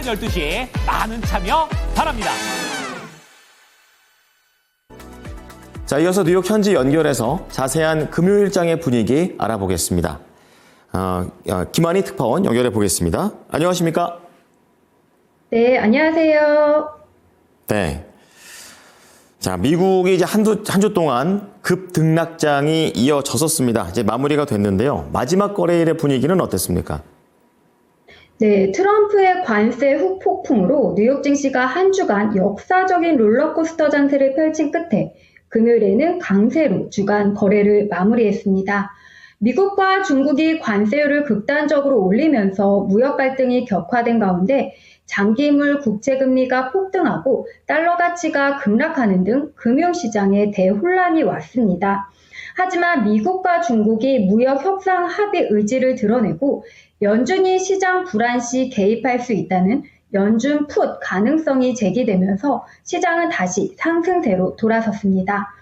12시에 많은 참여 바랍니다. 자, 이어서 뉴욕 현지 연결해서 자세한 금요일장의 분위기 알아보겠습니다. 김한희 특파원 연결해 보겠습니다. 안녕하십니까? 네, 안녕하세요. 네. 자, 미국이 이제 한 주 동안 급등락장이 이어졌었습니다. 이제 마무리가 됐는데요. 마지막 거래일의 분위기는 어땠습니까? 네, 트럼프의 관세 후폭풍으로 뉴욕 증시가 한 주간 역사적인 롤러코스터 장세를 펼친 끝에 금요일에는 강세로 주간 거래를 마무리했습니다. 미국과 중국이 관세율을 극단적으로 올리면서 무역 갈등이 격화된 가운데 장기물 국채금리가 폭등하고 달러 가치가 급락하는 등 금융시장에 대혼란이 왔습니다. 하지만 미국과 중국이 무역 협상 합의 의지를 드러내고 연준이 시장 불안 시 개입할 수 있다는 연준 풋 가능성이 제기되면서 시장은 다시 상승세로 돌아섰습니다.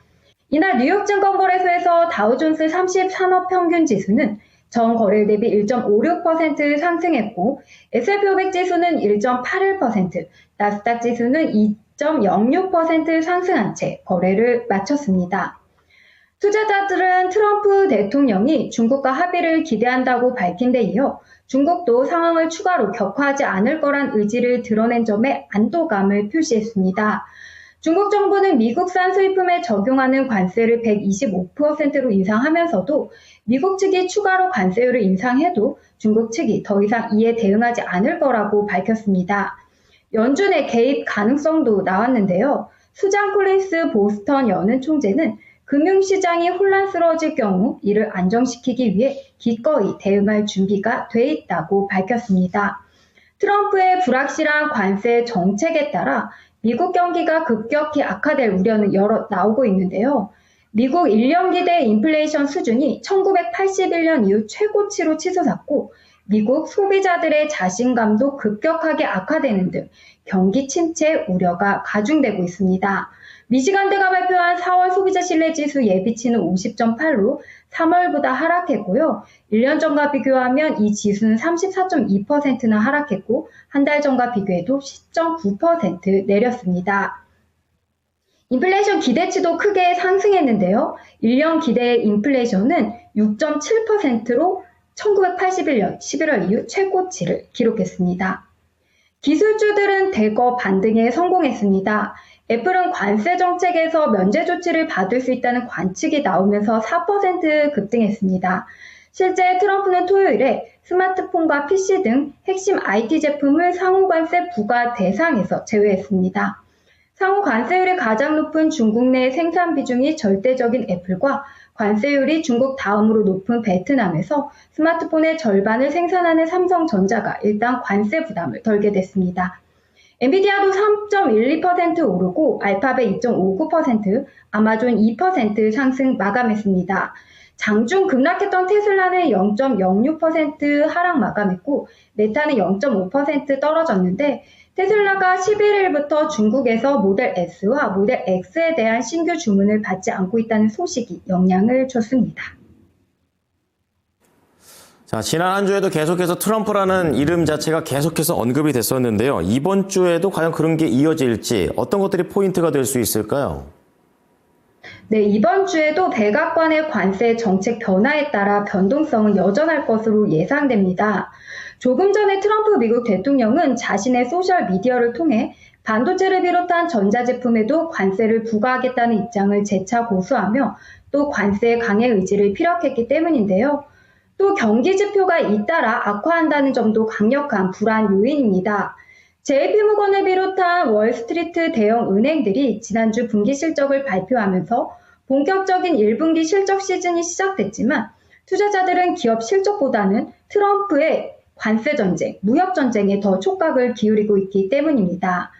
이날 뉴욕 증권거래소에서 다우존스 30 산업평균 지수는 전 거래일 대비 1.56% 상승했고 S&P 500 지수는 1.81%, 나스닥 지수는 2.06% 상승한 채 거래를 마쳤습니다. 투자자들은 트럼프 대통령이 중국과 합의를 기대한다고 밝힌 데 이어 중국도 상황을 추가로 격화하지 않을 거란 의지를 드러낸 점에 안도감을 표시했습니다. 중국 정부는 미국산 수입품에 적용하는 관세를 125%로 인상하면서도 미국 측이 추가로 관세율을 인상해도 중국 측이 더 이상 이에 대응하지 않을 거라고 밝혔습니다. 연준의 개입 가능성도 나왔는데요. 수잔 콜린스 보스턴 연은 총재는 금융시장이 혼란스러워질 경우 이를 안정시키기 위해 기꺼이 대응할 준비가 돼 있다고 밝혔습니다. 트럼프의 불확실한 관세 정책에 따라 미국 경기가 급격히 악화될 우려는 여러 나오고 있는데요. 미국 1년 기대 인플레이션 수준이 1981년 이후 최고치로 치솟았고 미국 소비자들의 자신감도 급격하게 악화되는 등 경기 침체 우려가 가중되고 있습니다. 미시간대가 발표한 4월 소비자 신뢰지수 예비치는 50.8로 3월보다 하락했고요. 1년 전과 비교하면 이 지수는 34.2%나 하락했고 한 달 전과 비교해도 10.9% 내렸습니다. 인플레이션 기대치도 크게 상승했는데요. 1년 기대 인플레이션은 6.7%로 1981년 11월 이후 최고치를 기록했습니다. 기술주들은 대거 반등에 성공했습니다. 애플은 관세 정책에서 면제 조치를 받을 수 있다는 관측이 나오면서 4% 급등했습니다. 실제 트럼프는 토요일에 스마트폰과 PC 등 핵심 IT 제품을 상호관세 부과 대상에서 제외했습니다. 상호관세율이 가장 높은 중국 내 생산 비중이 절대적인 애플과 관세율이 중국 다음으로 높은 베트남에서 스마트폰의 절반을 생산하는 삼성전자가 일단 관세 부담을 덜게 됐습니다. 엔비디아도 3.12% 오르고 알파벳 2.59%, 아마존 2% 상승 마감했습니다. 장중 급락했던 테슬라는 0.06% 하락 마감했고 메타는 0.5% 떨어졌는데 테슬라가 11일부터 중국에서 모델 S와 모델 X에 대한 신규 주문을 받지 않고 있다는 소식이 영향을 줬습니다. 자, 지난 한 주에도 계속해서 트럼프라는 이름 자체가 계속해서 언급이 됐었는데요. 이번 주에도 과연 그런 게 이어질지 어떤 것들이 포인트가 될 수 있을까요? 네, 이번 주에도 백악관의 관세 정책 변화에 따라 변동성은 여전할 것으로 예상됩니다. 조금 전에 트럼프 미국 대통령은 자신의 소셜미디어를 통해 반도체를 비롯한 전자제품에도 관세를 부과하겠다는 입장을 재차 고수하며 또 관세 강행 의지를 피력했기 때문인데요. 또 경기 지표가 잇따라 악화한다는 점도 강력한 불안 요인입니다. JP모건을 비롯한 월스트리트 대형 은행들이 지난주 분기 실적을 발표하면서 본격적인 1분기 실적 시즌이 시작됐지만 투자자들은 기업 실적보다는 트럼프의 관세 전쟁, 무역 전쟁에 더 촉각을 기울이고 있기 때문입니다.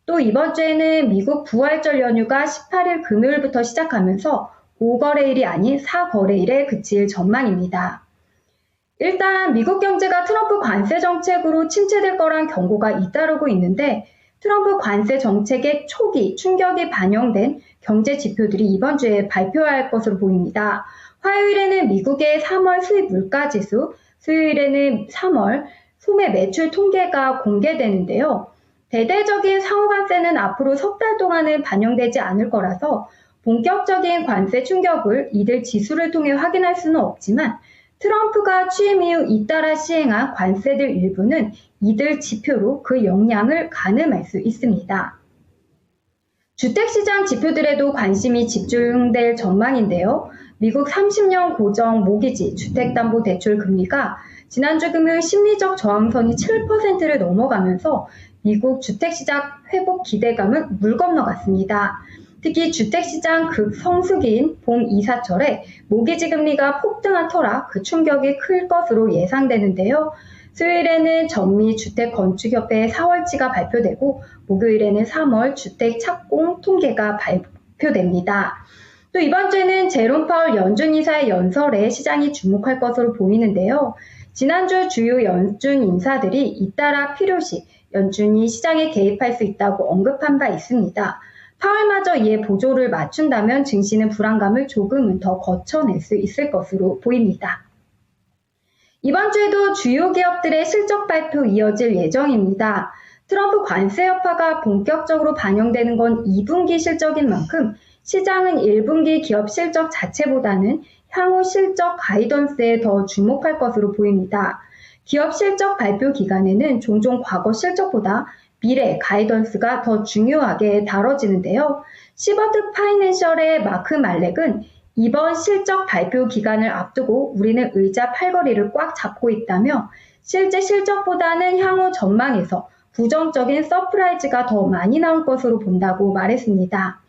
또 이번 주에는 미국 부활절 연휴가 18일 금요일부터 시작하면서 5거래일이 아닌 4거래일에 그칠 전망입니다. 일단 미국 경제가 트럼프 관세 정책으로 침체될 거란 경고가 잇따르고 있는데 트럼프 관세 정책의 초기 충격이 반영된 경제 지표들이 이번 주에 발표할 것으로 보입니다. 화요일에는 미국의 3월 수입 물가지수, 수요일에는 3월 소매 매출 통계가 공개되는데요. 대대적인 상호관세는 앞으로 석 달 동안은 반영되지 않을 거라서 본격적인 관세 충격을 이들 지수를 통해 확인할 수는 없지만 트럼프가 취임 이후 잇따라 시행한 관세들 일부는 이들 지표로 그 영향을 가늠할 수 있습니다. 주택시장 지표들에도 관심이 집중될 전망인데요. 미국 30년 고정 모기지 주택담보대출 금리가 지난주 금요일 심리적 저항선이 7%를 넘어가면서 미국 주택시장 회복 기대감은 물 건너갔습니다. 특히 주택시장 극성수기인 봄 이사철에 모기지 금리가 폭등한 터라 그 충격이 클 것으로 예상되는데요. 수요일에는 전미주택건축협회의 4월치가 발표되고 목요일에는 3월 주택 착공 통계가 발표됩니다. 또 이번 주에는 제롬 파월 연준 이사의 연설에 시장이 주목할 것으로 보이는데요. 지난주 주요 연준 인사들이 잇따라 필요시 연준이 시장에 개입할 수 있다고 언급한 바 있습니다. 파월마저 이에 보조를 맞춘다면 증시는 불안감을 조금은 더 거쳐낼 수 있을 것으로 보입니다. 이번 주에도 주요 기업들의 실적 발표 이어질 예정입니다. 트럼프 관세 여파가 본격적으로 반영되는 건 2분기 실적인 만큼 시장은 1분기 기업 실적 자체보다는 향후 실적 가이던스에 더 주목할 것으로 보입니다. 기업 실적 발표 기간에는 종종 과거 실적보다 미래 가이던스가 더 중요하게 다뤄지는데요. 시버트 파이낸셜의 마크 말렉은 이번 실적 발표 기간을 앞두고 우리는 의자 팔걸이를 꽉 잡고 있다며 실제 실적보다는 향후 전망에서 부정적인 서프라이즈가 더 많이 나올 것으로 본다고 말했습니다.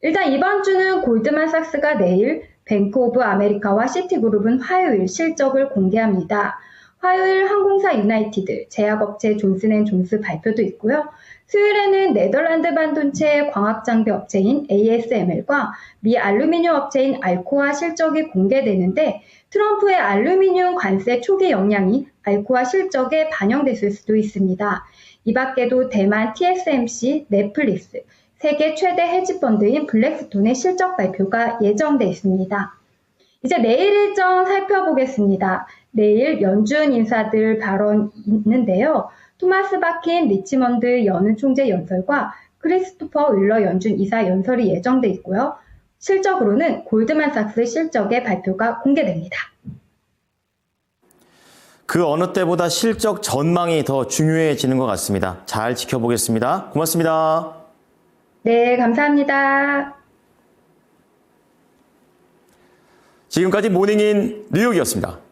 일단 이번 주는 골드만삭스가 내일, 뱅크 오브 아메리카와 시티그룹은 화요일 실적을 공개합니다. 화요일 항공사 유나이티드, 제약업체 존슨앤존스 발표도 있고요. 수요일에는 네덜란드 반도체 광학장비 업체인 ASML과 미 알루미늄 업체인 알코아 실적이 공개되는데 트럼프의 알루미늄 관세 초기 영향이 알코아 실적에 반영됐을 수도 있습니다. 이 밖에도 대만 TSMC, 넷플릭스, 세계 최대 헤지펀드인 블랙스톤의 실적 발표가 예정돼 있습니다. 이제 내일 일정 살펴보겠습니다. 내일 연준 인사들 발언 있는데요. 토마스 바킨 리치먼드 연은 총재 연설과 크리스토퍼 윌러 연준 이사 연설이 예정돼 있고요. 실적으로는 골드만삭스 실적의 발표가 공개됩니다. 그 어느 때보다 실적 전망이 더 중요해지는 것 같습니다. 잘 지켜보겠습니다. 고맙습니다. 네, 감사합니다. 지금까지 모닝인 뉴욕이었습니다.